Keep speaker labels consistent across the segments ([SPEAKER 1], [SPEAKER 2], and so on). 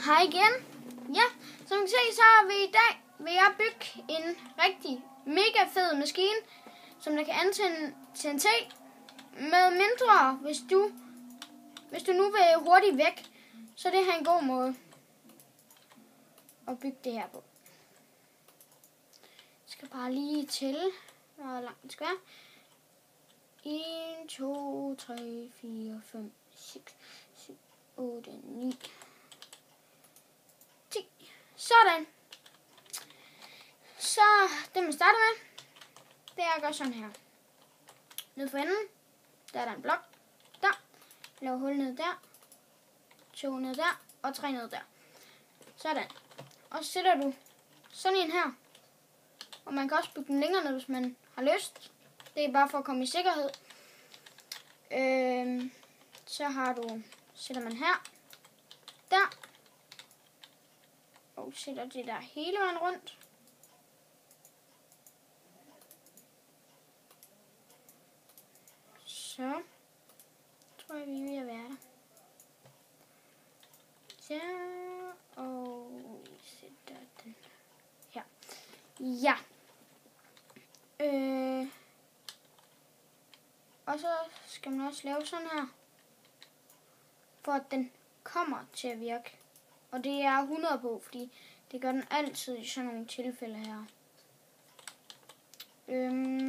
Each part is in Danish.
[SPEAKER 1] hej igen. Ja, som I kan se, så har vi i dag vil jeg bygge en rigtig mega fed maskine, som der kan antænde TNT med mindre, hvis du nu vil hurtigt væk, så det her en god måde at bygge det her på. Jeg skal bare lige tælle, hvor langt det skal være. 1, 2, 3, 4, 5, 6, 7, 8, 9, 10. Sådan. Så det man starter med, det er at gøre sådan her. Ned for enden, der er der en blok. Der. Lav hul ned der. 2 ned der. Og 3 ned der. Sådan. Og så sætter du sådan en her. Og man kan også bygge den længere ned, hvis man har lyst. Det er bare for at komme i sikkerhed. Så sætter man her. Der. Og sætter det der hele vejen rundt. Så tror jeg, vi er ved at være der. Så, og vi sætter den her. Ja. Og så skal man også lave sådan her, for at den kommer til at virke. Og det er 100 på, fordi det gør den altid i sådan nogle tilfælde her.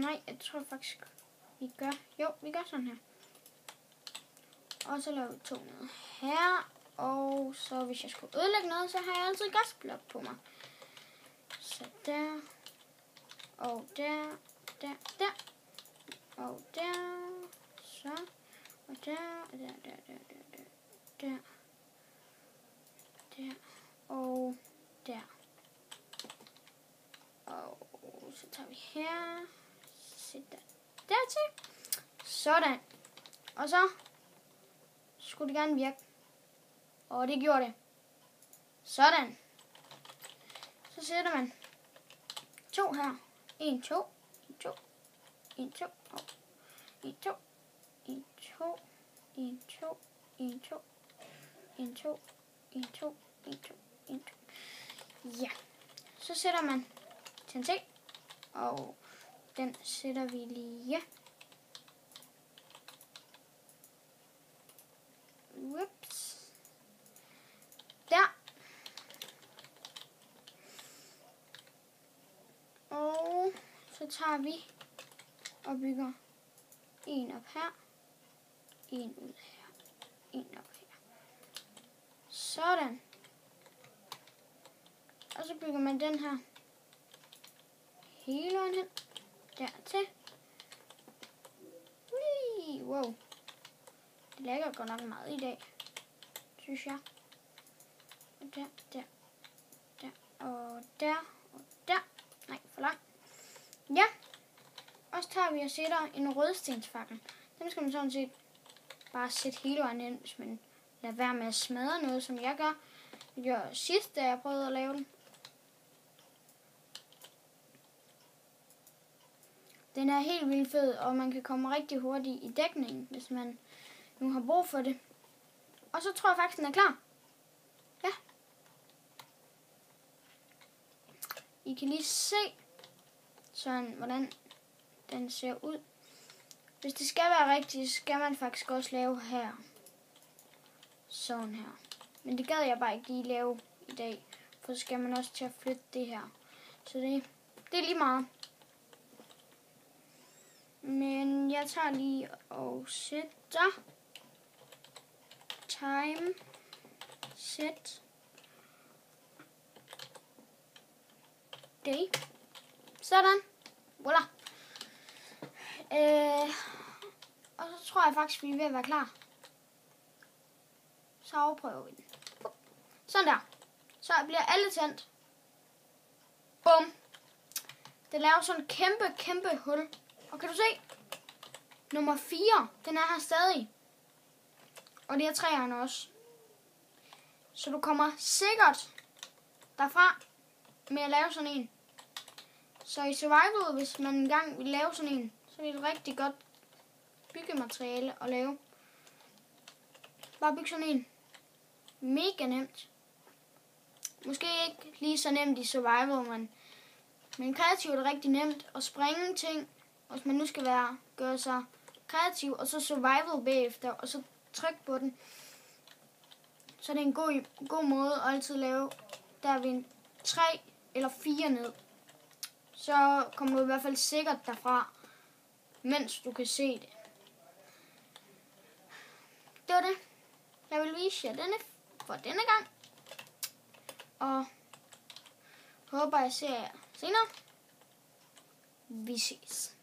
[SPEAKER 1] Nej, jeg tror faktisk, vi gør sådan her. Og så laver vi 2 ned her. Og så hvis jeg skulle ødelægge noget, så har jeg altid gasblok på mig. Så der. Og der. Der. Og der. Så. Og der. Og der. Der. Og der. Og så tager vi her. Sætter dertil. Sådan. Og så skulle det gerne virke. Og det gjorde det. Sådan. Så sætter man 2 her. 1, 2, 2, 1, 2, 1, 2, 1, 2, 1, 2, 1, 2, 1, 2, 1, 2, 1, 2, 1, 2. Ja. Så sætter man TNT. Og den sætter vi lige. Whoops. Der. Og så tager vi og bygger en op her. En ud her. En op her. Sådan. Og så bygger man den her hele vejen hen. Dertil. Wow. Det lægger godt nok meget i dag, synes jeg. Og der, der, der, og der, og der. Nej, for langt. Ja. Og så tager vi og sætter en rødstensfakkel. Den skal man sådan set bare sætte hele vejen ind, hvis man lader være med at smadre noget, som jeg gør. Det gjorde jeg sidst, da jeg prøvede at lave den. Den er helt vildt fed, og man kan komme rigtig hurtigt i dækningen, hvis man nu har brug for det. Og så tror jeg faktisk, den er klar. Ja. I kan lige se, sådan, hvordan den ser ud. Hvis det skal være rigtigt, skal man faktisk også lave her. Sådan her. Men det gad jeg bare ikke lige lave i dag, for så skal man også til at flytte det her. Så det er lige meget. Men jeg tager lige og sætter time set day. Sådan. Voilà. Og så tror jeg faktisk, vi er ved at være klar. Så afprøver vi den. Sådan der. Så bliver alle tændt. Bum. Det laver sådan en kæmpe hul. Og kan du se? Nummer 4, den er her stadig. Og det er 3'eren også. Så du kommer sikkert derfra med at lave sådan en. Så i survival, hvis man engang vil lave sådan en, så er det et rigtig godt byggemateriale at lave. Bare bygge sådan en. Mega nemt. måske ikke lige så nemt i survival, men kreativt er rigtig nemt at springe ting, hvis man nu skal gøre sig kreativ, og så survival bagefter, og så tryk på den. Så er det en god måde at altid lave der ved en 3 eller 4 ned. Så kommer du i hvert fald sikkert derfra, mens du kan se det. Det var det, jeg vil vise jer for denne gang. Og håber, jeg ser jer senere. Vi ses.